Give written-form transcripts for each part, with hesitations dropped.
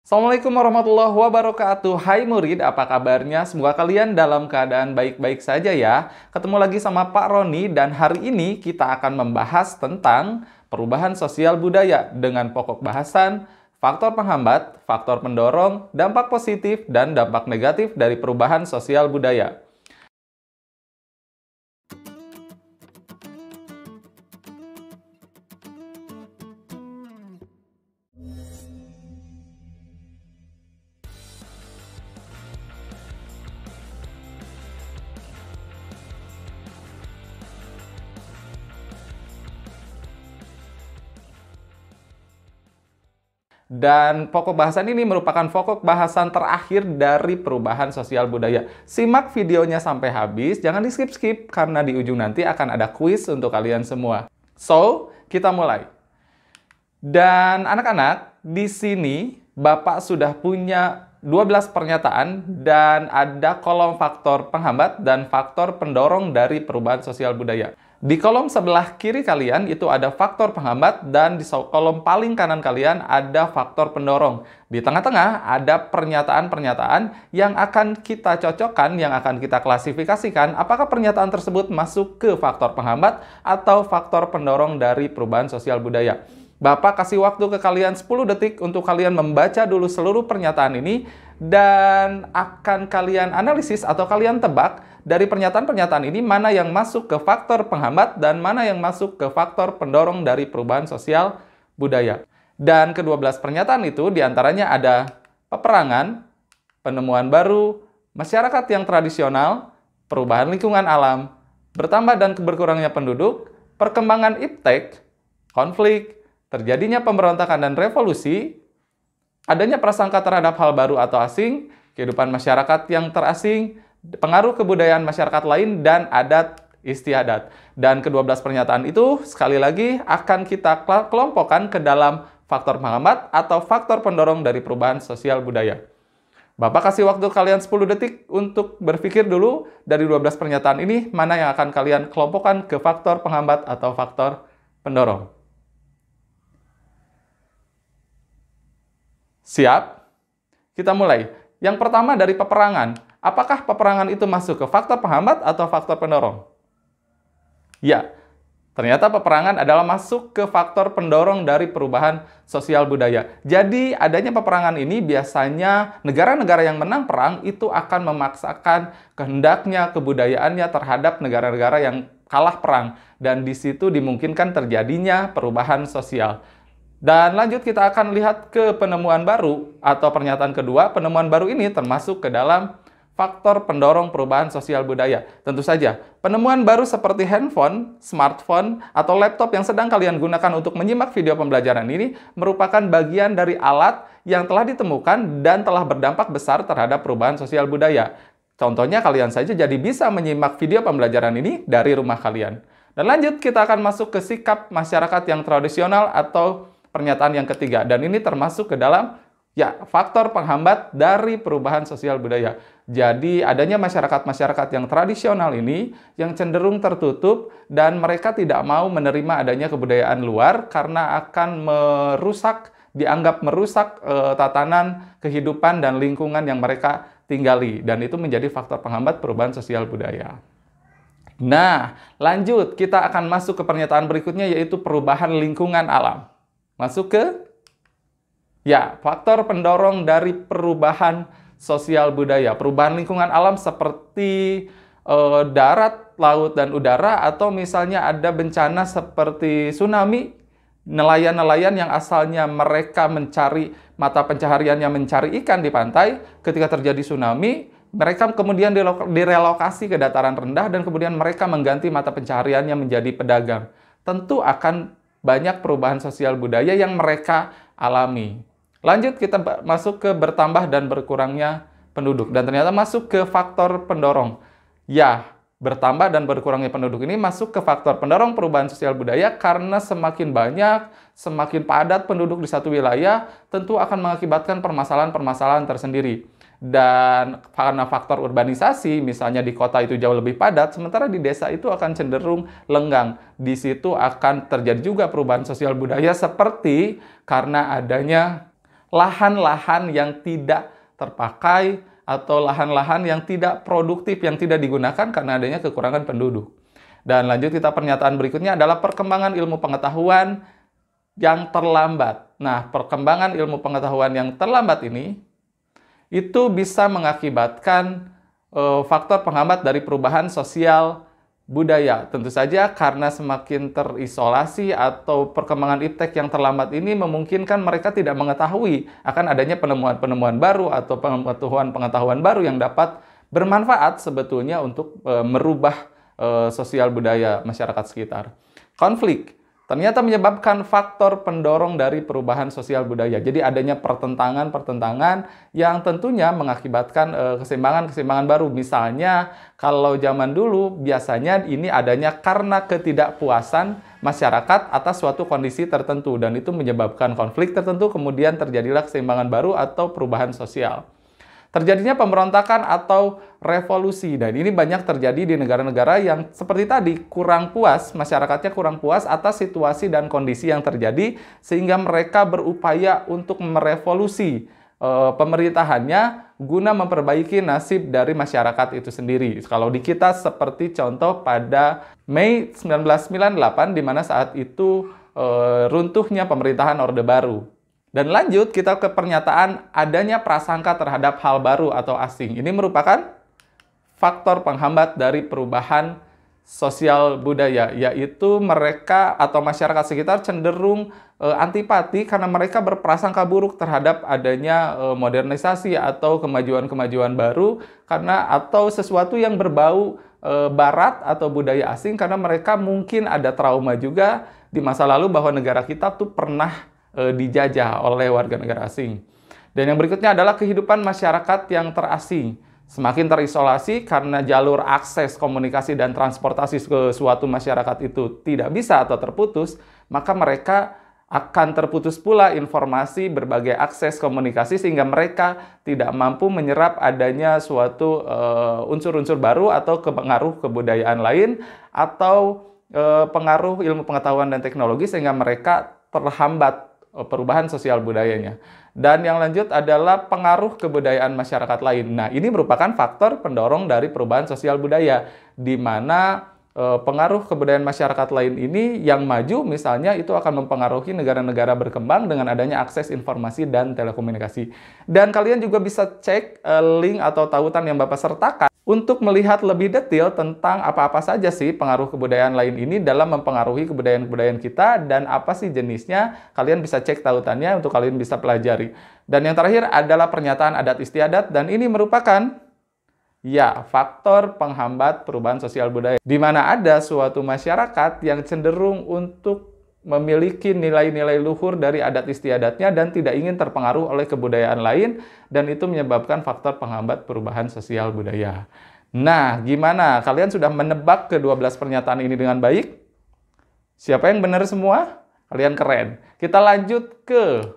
Assalamualaikum warahmatullahi wabarakatuh. Hai murid, apa kabarnya? Semoga kalian dalam keadaan baik-baik saja ya. Ketemu lagi sama Pak Roni dan hari ini kita akan membahas tentang perubahan sosial budaya dengan pokok bahasan faktor penghambat, faktor pendorong, dampak positif, dan dampak negatif dari perubahan sosial budaya. Dan pokok bahasan ini merupakan pokok bahasan terakhir dari perubahan sosial budaya. Simak videonya sampai habis, jangan di skip-skip karena di ujung nanti akan ada kuis untuk kalian semua. So, kita mulai. Dan anak-anak, di sini Bapak sudah punya 12 pernyataan dan ada kolom faktor penghambat dan faktor pendorong dari perubahan sosial budaya. Di kolom sebelah kiri kalian itu ada faktor penghambat dan di kolom paling kanan kalian ada faktor pendorong. Di tengah-tengah ada pernyataan-pernyataan yang akan kita cocokkan, yang akan kita klasifikasikan apakah pernyataan tersebut masuk ke faktor penghambat atau faktor pendorong dari perubahan sosial budaya. Bapak kasih waktu ke kalian 10 detik untuk kalian membaca dulu seluruh pernyataan ini dan akan kalian analisis atau kalian tebak dari pernyataan-pernyataan ini mana yang masuk ke faktor penghambat dan mana yang masuk ke faktor pendorong dari perubahan sosial budaya. Dan ke-12 pernyataan itu diantaranya ada peperangan, penemuan baru, masyarakat yang tradisional, perubahan lingkungan alam, bertambah dan berkurangnya penduduk, perkembangan iptek, konflik, terjadinya pemberontakan dan revolusi, adanya prasangka terhadap hal baru atau asing, kehidupan masyarakat yang terasing, pengaruh kebudayaan masyarakat lain, dan adat istiadat. Dan ke-12 pernyataan itu, sekali lagi, akan kita kelompokkan ke dalam faktor penghambat atau faktor pendorong dari perubahan sosial budaya. Bapak kasih waktu kalian 10 detik untuk berpikir dulu dari 12 pernyataan ini, mana yang akan kalian kelompokkan ke faktor penghambat atau faktor pendorong. Siap? Kita mulai. Yang pertama dari peperangan. Apakah peperangan itu masuk ke faktor penghambat atau faktor pendorong? Ya, ternyata peperangan adalah masuk ke faktor pendorong dari perubahan sosial budaya. Jadi, adanya peperangan ini biasanya negara-negara yang menang perang itu akan memaksakan kehendaknya, kebudayaannya terhadap negara-negara yang kalah perang. Dan di situ dimungkinkan terjadinya perubahan sosial. Dan lanjut kita akan lihat ke penemuan baru atau pernyataan kedua. Penemuan baru ini termasuk ke dalam faktor pendorong perubahan sosial budaya. Tentu saja, penemuan baru seperti handphone, smartphone, atau laptop yang sedang kalian gunakan untuk menyimak video pembelajaran ini merupakan bagian dari alat yang telah ditemukan dan telah berdampak besar terhadap perubahan sosial budaya. Contohnya kalian saja jadi bisa menyimak video pembelajaran ini dari rumah kalian. Dan lanjut kita akan masuk ke sikap masyarakat yang tradisional atau pernyataan yang ketiga, dan ini termasuk ke dalam faktor penghambat dari perubahan sosial budaya. Jadi adanya masyarakat-masyarakat yang tradisional ini yang cenderung tertutup dan mereka tidak mau menerima adanya kebudayaan luar karena akan dianggap merusak tatanan kehidupan dan lingkungan yang mereka tinggali, dan itu menjadi faktor penghambat perubahan sosial budaya. Nah, lanjut kita akan masuk ke pernyataan berikutnya, yaitu perubahan lingkungan alam. Masuk ke faktor pendorong dari perubahan sosial budaya. Perubahan lingkungan alam seperti darat, laut, dan udara, atau misalnya ada bencana seperti tsunami, nelayan-nelayan yang asalnya mereka mencari mata pencahariannya mencari ikan di pantai, ketika terjadi tsunami, mereka kemudian direlokasi ke dataran rendah dan kemudian mereka mengganti mata pencahariannya menjadi pedagang. Tentu akan banyak perubahan sosial budaya yang mereka alami. Lanjut kita masuk ke bertambah dan berkurangnya penduduk. Dan ternyata masuk ke faktor pendorong. Ya, bertambah dan berkurangnya penduduk ini masuk ke faktor pendorong perubahan sosial budaya karena semakin banyak, semakin padat penduduk di satu wilayah, tentu akan mengakibatkan permasalahan-permasalahan tersendiri. Dan karena faktor urbanisasi, misalnya di kota itu jauh lebih padat, sementara di desa itu akan cenderung lenggang. Di situ akan terjadi juga perubahan sosial budaya seperti karena adanya lahan-lahan yang tidak terpakai atau lahan-lahan yang tidak produktif, yang tidak digunakan karena adanya kekurangan penduduk. Dan lanjut kita pernyataan berikutnya adalah perkembangan ilmu pengetahuan yang terlambat. Nah, perkembangan ilmu pengetahuan yang terlambat ini itu bisa mengakibatkan faktor penghambat dari perubahan sosial budaya. Tentu saja karena semakin terisolasi atau perkembangan iptek yang terlambat ini memungkinkan mereka tidak mengetahui akan adanya penemuan-penemuan baru atau pengetahuan-pengetahuan baru yang dapat bermanfaat sebetulnya untuk merubah sosial budaya masyarakat sekitar. Konflik ternyata menyebabkan faktor pendorong dari perubahan sosial budaya. Jadi adanya pertentangan-pertentangan yang tentunya mengakibatkan keseimbangan-keseimbangan baru. Misalnya kalau zaman dulu biasanya ini adanya karena ketidakpuasan masyarakat atas suatu kondisi tertentu dan itu menyebabkan konflik tertentu, kemudian terjadilah keseimbangan baru atau perubahan sosial. Terjadinya pemberontakan atau revolusi, dan ini banyak terjadi di negara-negara yang seperti tadi, kurang puas, masyarakatnya kurang puas atas situasi dan kondisi yang terjadi, sehingga mereka berupaya untuk merevolusi pemerintahannya guna memperbaiki nasib dari masyarakat itu sendiri. Kalau di kita seperti contoh pada Mei 1998, di mana saat itu runtuhnya pemerintahan Orde Baru. Dan lanjut kita ke pernyataan adanya prasangka terhadap hal baru atau asing. Ini merupakan faktor penghambat dari perubahan sosial budaya, yaitu mereka atau masyarakat sekitar cenderung antipati karena mereka berprasangka buruk terhadap adanya modernisasi atau kemajuan-kemajuan baru karena atau sesuatu yang berbau barat atau budaya asing karena mereka mungkin ada trauma juga di masa lalu bahwa negara kita tuh pernah dijajah oleh warga negara asing. Dan yang berikutnya adalah kehidupan masyarakat yang terasing. Semakin terisolasi karena jalur akses komunikasi dan transportasi ke suatu masyarakat itu tidak bisa atau terputus, maka mereka akan terputus pula informasi berbagai akses komunikasi sehingga mereka tidak mampu menyerap adanya suatu unsur-unsur baru atau pengaruh kebudayaan lain atau pengaruh ilmu pengetahuan dan teknologi sehingga mereka terhambat perubahan sosial budayanya. Dan yang lanjut adalah pengaruh kebudayaan masyarakat lain. Nah, ini merupakan faktor pendorong dari perubahan sosial budaya, di mana pengaruh kebudayaan masyarakat lain ini yang maju misalnya itu akan mempengaruhi negara-negara berkembang dengan adanya akses informasi dan telekomunikasi. Dan kalian juga bisa cek link atau tautan yang Bapak sertakan untuk melihat lebih detail tentang apa-apa saja sih pengaruh kebudayaan lain ini dalam mempengaruhi kebudayaan-kebudayaan kita dan apa sih jenisnya. Kalian bisa cek tautannya untuk kalian bisa pelajari. Dan yang terakhir adalah pernyataan adat istiadat, dan ini merupakan faktor penghambat perubahan sosial budaya, di mana ada suatu masyarakat yang cenderung untuk memiliki nilai-nilai luhur dari adat istiadatnya dan tidak ingin terpengaruh oleh kebudayaan lain, dan itu menyebabkan faktor penghambat perubahan sosial budaya. Nah, gimana? Kalian sudah menebak ke-12 pernyataan ini dengan baik? Siapa yang benar semua? Kalian keren. Kita lanjut ke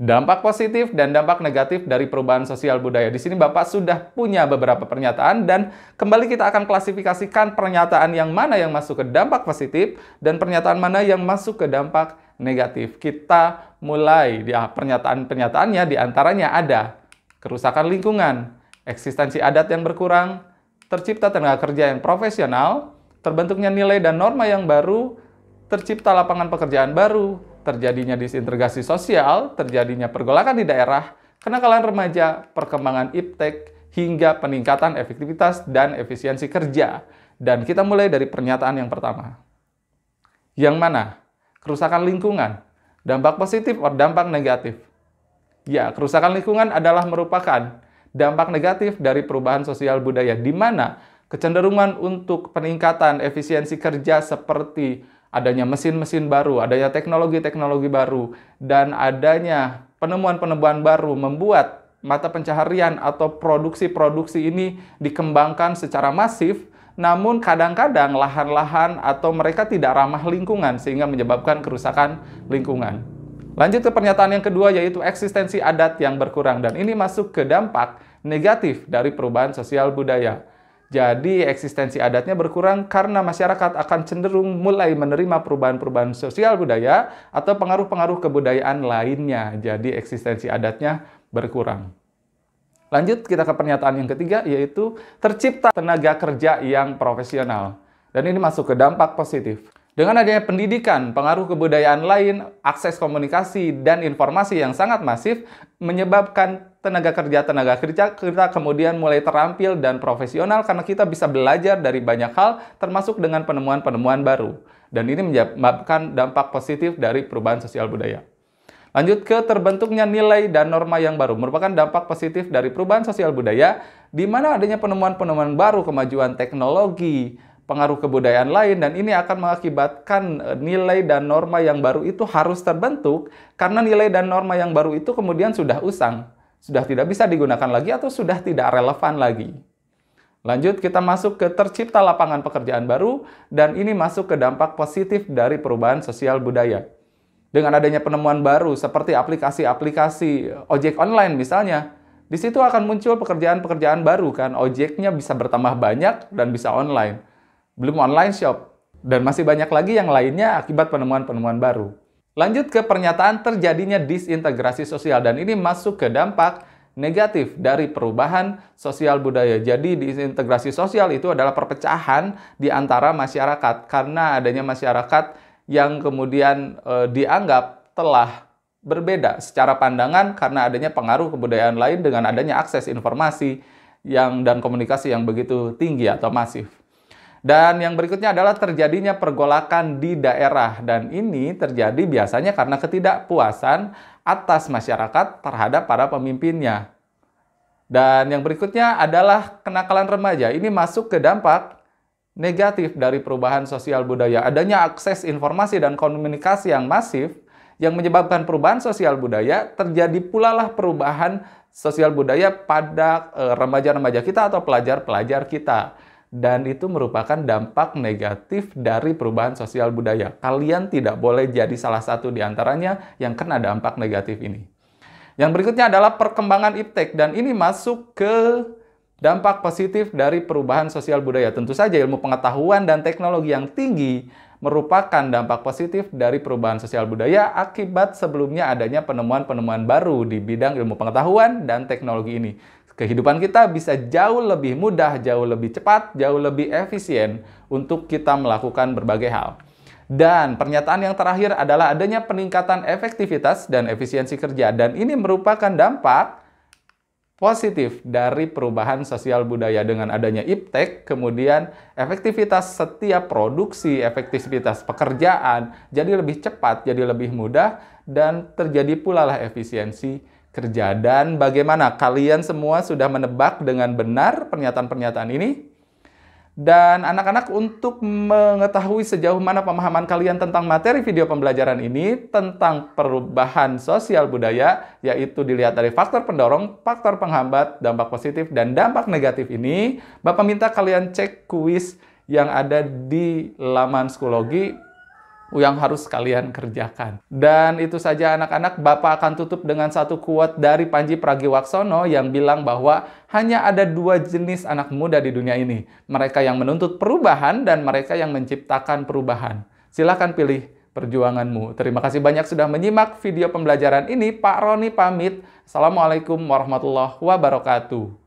dampak positif dan dampak negatif dari perubahan sosial budaya. Di sini Bapak sudah punya beberapa pernyataan dan kembali kita akan klasifikasikan pernyataan yang mana yang masuk ke dampak positif dan pernyataan mana yang masuk ke dampak negatif. Kita mulai di pernyataan-pernyataannya, diantaranya ada kerusakan lingkungan, eksistensi adat yang berkurang, tercipta tenaga kerja yang profesional, terbentuknya nilai dan norma yang baru, tercipta lapangan pekerjaan baru, terjadinya disintegrasi sosial, terjadinya pergolakan di daerah, kenakalan remaja, perkembangan iptek, hingga peningkatan efektivitas dan efisiensi kerja. Dan kita mulai dari pernyataan yang pertama. Yang mana? Kerusakan lingkungan. Dampak positif atau dampak negatif? Ya, kerusakan lingkungan adalah merupakan dampak negatif dari perubahan sosial budaya, di mana kecenderungan untuk peningkatan efisiensi kerja seperti adanya mesin-mesin baru, adanya teknologi-teknologi baru, dan adanya penemuan-penemuan baru membuat mata pencaharian atau produksi-produksi ini dikembangkan secara masif, namun kadang-kadang lahan-lahan atau mereka tidak ramah lingkungan sehingga menyebabkan kerusakan lingkungan. Lanjut ke pernyataan yang kedua, yaitu eksistensi adat yang berkurang, dan ini masuk ke dampak negatif dari perubahan sosial budaya. Jadi eksistensi adatnya berkurang karena masyarakat akan cenderung mulai menerima perubahan-perubahan sosial budaya atau pengaruh-pengaruh kebudayaan lainnya. Jadi eksistensi adatnya berkurang. Lanjut kita ke pernyataan yang ketiga, yaitu tercipta tenaga kerja yang profesional. Dan ini masuk ke dampak positif. Dengan adanya pendidikan, pengaruh kebudayaan lain, akses komunikasi, dan informasi yang sangat masif menyebabkan tenaga kerja kita kemudian mulai terampil dan profesional karena kita bisa belajar dari banyak hal, termasuk dengan penemuan-penemuan baru. Dan ini menyebabkan dampak positif dari perubahan sosial budaya. Lanjut ke terbentuknya nilai dan norma yang baru, merupakan dampak positif dari perubahan sosial budaya, di mana adanya penemuan-penemuan baru, kemajuan teknologi, pengaruh kebudayaan lain, dan ini akan mengakibatkan nilai dan norma yang baru itu harus terbentuk, karena nilai dan norma yang baru itu kemudian sudah usang, sudah tidak bisa digunakan lagi atau sudah tidak relevan lagi. Lanjut, kita masuk ke tercipta lapangan pekerjaan baru, dan ini masuk ke dampak positif dari perubahan sosial budaya. Dengan adanya penemuan baru seperti aplikasi-aplikasi ojek online misalnya, di situ akan muncul pekerjaan-pekerjaan baru kan, ojeknya bisa bertambah banyak dan bisa online. Belum online shop, dan masih banyak lagi yang lainnya akibat penemuan-penemuan baru. Lanjut ke pernyataan terjadinya disintegrasi sosial, dan ini masuk ke dampak negatif dari perubahan sosial budaya. Jadi disintegrasi sosial itu adalah perpecahan di antara masyarakat, karena adanya masyarakat yang kemudian dianggap telah berbeda secara pandangan karena adanya pengaruh kebudayaan lain dengan adanya akses informasi dan komunikasi yang begitu tinggi atau masif. Dan yang berikutnya adalah terjadinya pergolakan di daerah, dan ini terjadi biasanya karena ketidakpuasan atas masyarakat terhadap para pemimpinnya. Dan yang berikutnya adalah kenakalan remaja. Ini masuk ke dampak negatif dari perubahan sosial budaya. Adanya akses informasi dan komunikasi yang masif yang menyebabkan perubahan sosial budaya, terjadi pula lah perubahan sosial budaya pada remaja-remaja kita atau pelajar-pelajar kita. Dan itu merupakan dampak negatif dari perubahan sosial budaya. Kalian tidak boleh jadi salah satu di antaranya yang kena dampak negatif ini. Yang berikutnya adalah perkembangan iptek, dan ini masuk ke dampak positif dari perubahan sosial budaya. Tentu saja ilmu pengetahuan dan teknologi yang tinggi merupakan dampak positif dari perubahan sosial budaya akibat sebelumnya adanya penemuan-penemuan baru di bidang ilmu pengetahuan dan teknologi ini. Kehidupan kita bisa jauh lebih mudah, jauh lebih cepat, jauh lebih efisien untuk kita melakukan berbagai hal. Dan pernyataan yang terakhir adalah adanya peningkatan efektivitas dan efisiensi kerja, dan ini merupakan dampak positif dari perubahan sosial budaya. Dengan adanya iptek, kemudian efektivitas setiap produksi, efektivitas pekerjaan jadi lebih cepat, jadi lebih mudah, dan terjadi pula lah efisiensi kerja. Dan bagaimana kalian semua sudah menebak dengan benar pernyataan-pernyataan ini? Dan anak-anak, untuk mengetahui sejauh mana pemahaman kalian tentang materi video pembelajaran ini tentang perubahan sosial budaya, yaitu dilihat dari faktor pendorong, faktor penghambat, dampak positif, dan dampak negatif ini, Bapak minta kalian cek kuis yang ada di laman Schoology yang harus kalian kerjakan. Dan itu saja anak-anak, Bapak akan tutup dengan satu quote dari Panji Pragiwaksono yang bilang bahwa hanya ada dua jenis anak muda di dunia ini. Mereka yang menuntut perubahan dan mereka yang menciptakan perubahan. Silakan pilih perjuanganmu. Terima kasih banyak sudah menyimak video pembelajaran ini. Pak Roni pamit. Assalamualaikum warahmatullahi wabarakatuh.